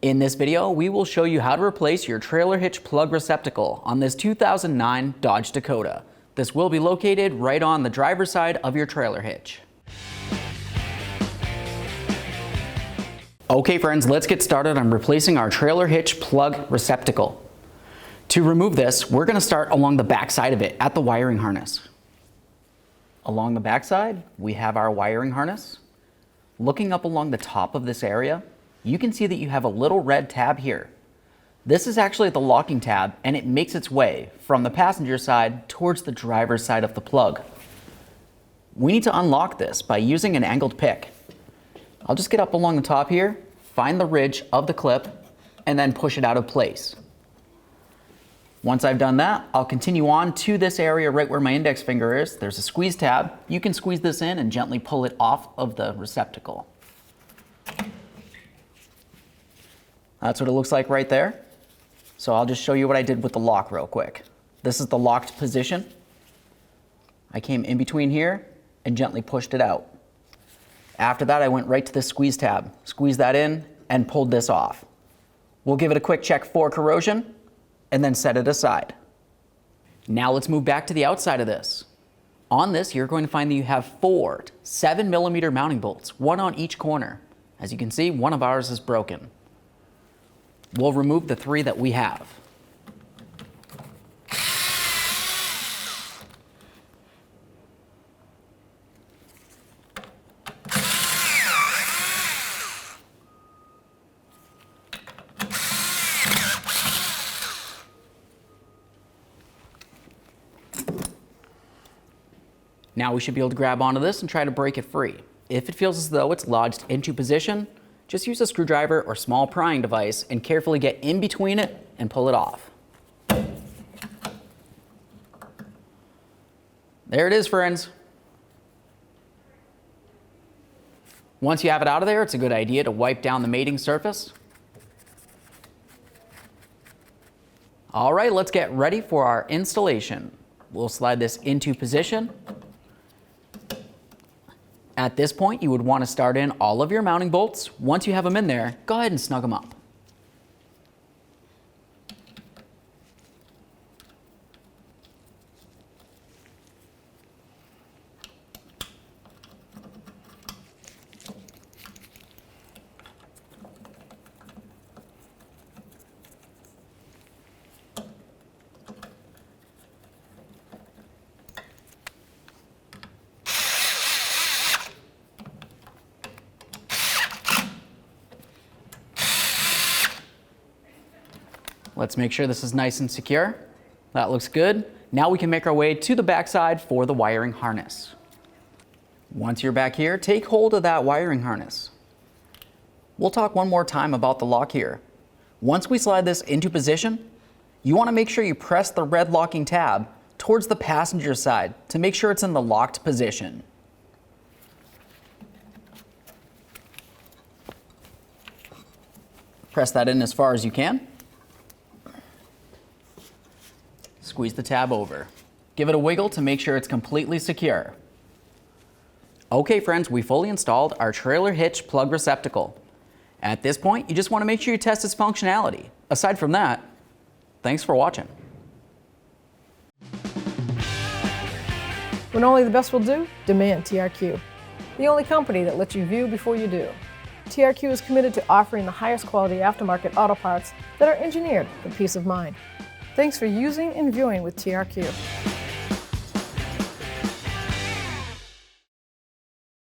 In this video, we will show you how to replace your trailer hitch plug receptacle on this 2009 Dodge Dakota. This will be located right on the driver's side of your trailer hitch. Okay friends, let's get started on replacing our trailer hitch plug receptacle. To remove this, we're going to start along the back side of it at the wiring harness. Along the back side, we have our wiring harness. Looking up along the top of this area, you can see that you have a little red tab here. This is actually the locking tab, and it makes its way from the passenger side towards the driver's side of the plug. We need to unlock this by using an angled pick. I'll just get up along the top here, find the ridge of the clip, and then push it out of place. Once I've done that, I'll continue on to this area right where my index finger is. There's a squeeze tab. You can squeeze this in and gently pull it off of the receptacle. That's what it looks like right there. So I'll just show you what I did with the lock real quick. This is the locked position. I came in between here and gently pushed it out. After that, I went right to the squeeze tab, squeezed that in and pulled this off. We'll give it a quick check for corrosion and then set it aside. Now let's move back to the outside of this. On this, you're going to find that you have 4 7mm mounting bolts, one on each corner. As you can see, one of ours is broken. We'll remove the 3 that we have. Now we should be able to grab onto this and try to break it free. If it feels as though it's lodged into position, just use a screwdriver or small prying device and carefully get in between it and pull it off. There it is, friends. Once you have it out of there, it's a good idea to wipe down the mating surface. All right, let's get ready for our installation. We'll slide this into position. At this point, you would want to start in all of your mounting bolts. Once you have them in there, go ahead and snug them up. Let's make sure this is nice and secure. That looks good. Now we can make our way to the backside for the wiring harness. Once you're back here, take hold of that wiring harness. We'll talk one more time about the lock here. Once we slide this into position, you want to make sure you press the red locking tab towards the passenger side to make sure it's in the locked position. Press that in as far as you can. Squeeze the tab over. Give it a wiggle to make sure it's completely secure. Okay friends, we fully installed our trailer hitch plug receptacle. At this point, you just want to make sure you test its functionality. Aside from that, thanks for watching. When only the best will do, demand TRQ. The only company that lets you view before you do. TRQ is committed to offering the highest quality aftermarket auto parts that are engineered for peace of mind. Thanks for using and viewing with TRQ.